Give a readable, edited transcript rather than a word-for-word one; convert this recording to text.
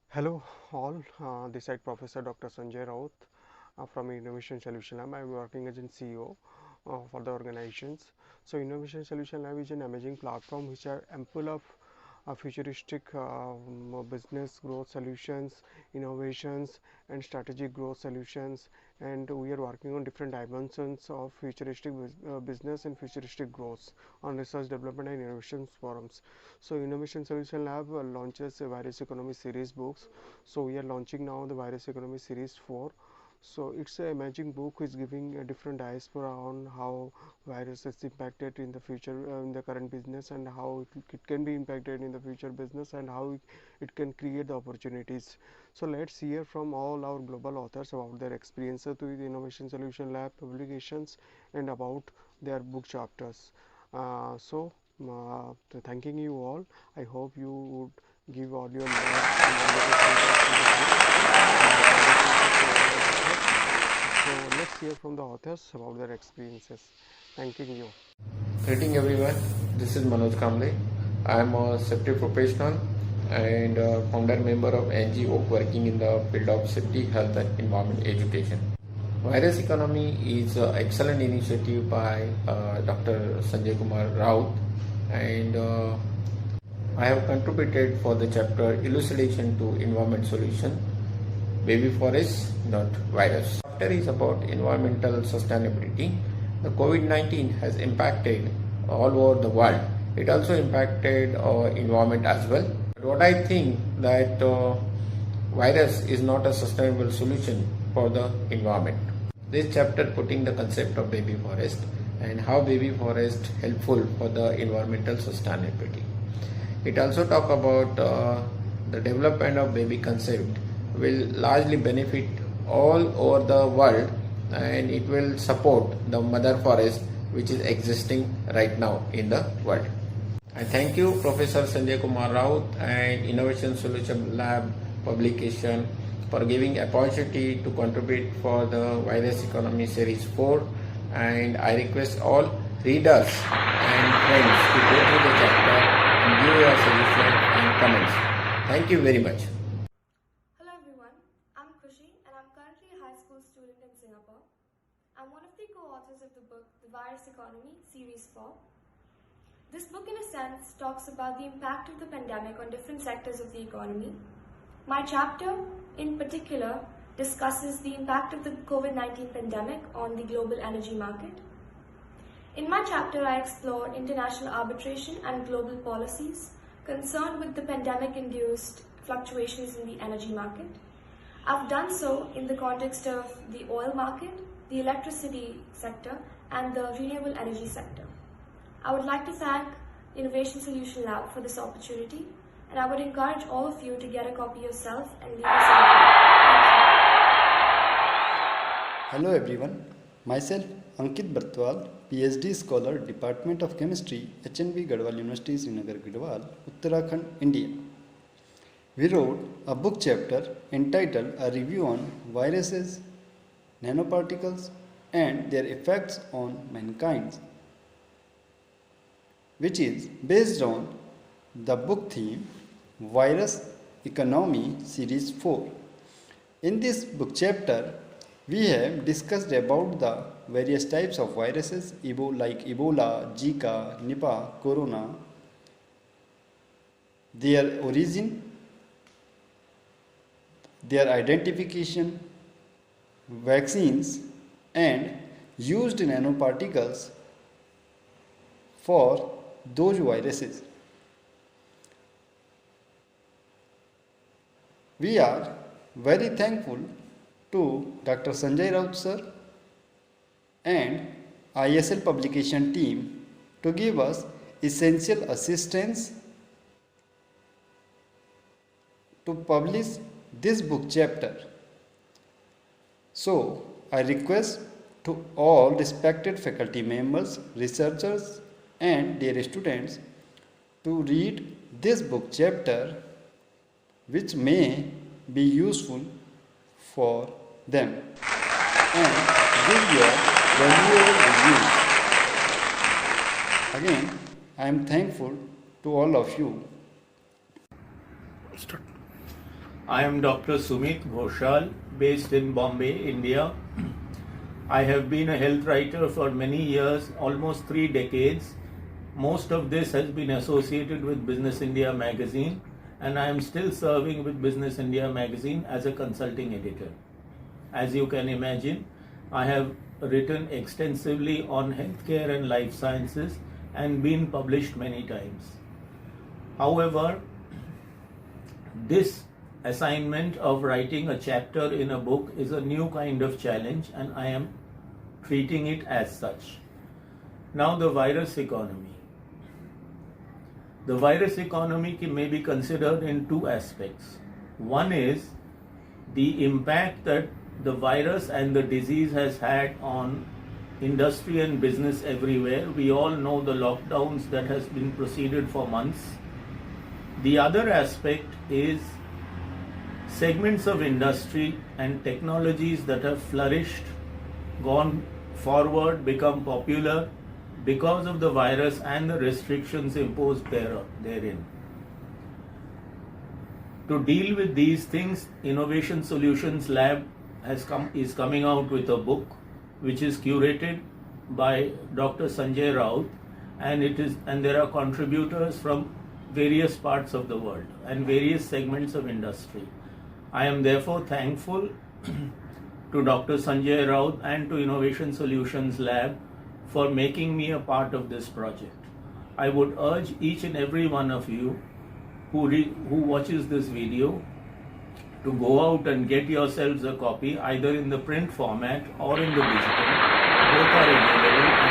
Hello all, this side Professor Dr. Sanjay Raut from Innovation Solution Lab. I am working as a CEO for the organizations. So Innovation Solution Lab is an amazing platform which are ample of futuristic business growth solutions, innovations and strategic growth solutions, and we are working on different dimensions of futuristic business and futuristic growth on research development and innovation forums. So Innovation Solution Lab launches a virus economy series books. So we are launching now the virus economy series 4. So it's a amazing book which is giving a different diaspora on how virus is impacted in the future in the current business, and how it can be impacted in the future business, and how it can create the opportunities. So let's hear from all our global authors about their experiences with Innovation Solution Lab publications and about their book chapters. Thanking you all. I hope you would give all your so let's hear from the authors about their experiences. Thanking you. Greeting everyone, this is Manoj Kamble. I am a safety professional and founder member of NGO working in the field of safety, health and environment education. Virus economy is an excellent initiative by Dr. Sanjay Kumar Raut, and I have contributed for the chapter Elucidation to Environment Solution, Baby Forest, not virus. The chapter is about environmental sustainability. The COVID-19 has impacted all over the world. It also impacted our environment as well. But what I think that virus is not a sustainable solution for the environment. This chapter putting the concept of baby forest and how baby forest helpful for the environmental sustainability. It also talk about the development of baby concept will largely benefit all over the world, and it will support the mother forest which is existing right now in the world. I thank you Professor Sanjay Kumar Raut and Innovation Solution Lab publication for giving opportunity to contribute for the Virus Economy Series 4, and I request all readers and friends to go through the chapter and give your suggestion and comments. Thank you very much. Hello everyone, I'm Khushi and I'm currently a high school student in Singapore. I'm one of the co-authors of the book The Virus Economy Series 4. This book in a sense talks about the impact of the pandemic on different sectors of the economy. My chapter in particular discusses the impact of the COVID-19 pandemic on the global energy market. In my chapter, I explore international arbitration and global policies concerned with the pandemic-induced fluctuations in the energy market. I've done so in the context of the oil market, the electricity sector, and the renewable energy sector. I would like to thank Innovation Solution Lab for this opportunity, and I would encourage all of you to get a copy yourself and leave us a review. Hello everyone, myself Ankit Bartwal, PhD scholar, Department of Chemistry, HNV Garhwal University, Srinagar, Garhwal, Uttarakhand, India. We wrote a book chapter entitled A Review on Viruses, Nanoparticles and Their Effects on Mankind, which is based on the book theme Virus Economy Series 4. In this book chapter, we have discussed about the various types of viruses like Ebola, Zika, Nipah, Corona, their origin, their identification, vaccines, and used nanoparticles for those viruses. We are very thankful to Dr. Sanjay Raut sir and ISL publication team to give us essential assistance to publish this book chapter. So, I request to all respected faculty members, researchers and their students to read this book chapter, which may be useful for them, and give your valuable reviews. Again, I am thankful to all of you. I am Dr. Sumit Ghoshal, based in Bombay, India. I have been a health writer for many years, almost 3 decades. Most of this has been associated with Business India magazine, and I am still serving with Business India magazine as a consulting editor. As you can imagine, I have written extensively on healthcare and life sciences and been published many times. However, this assignment of writing a chapter in a book is a new kind of challenge, and I am treating it as such. Now, the virus economy. The virus economy may be considered in 2 aspects. One is the impact that the virus and the disease has had on industry and business everywhere. We all know the lockdowns that has been proceeded for months. The other aspect is segments of industry and technologies that have flourished, gone forward, become popular because of the virus and the restrictions imposed therein. To deal with these things, Innovation Solutions Lab is coming out with a book which is curated by Dr. Sanjay Raut, and there are contributors from various parts of the world and various segments of industry. I am therefore thankful to Dr. Sanjay Raut and to Innovation Solutions Lab for making me a part of this project. I would urge each and every one of you who watches this video to go out and get yourselves a copy, either in the print format or in the digital. Both are available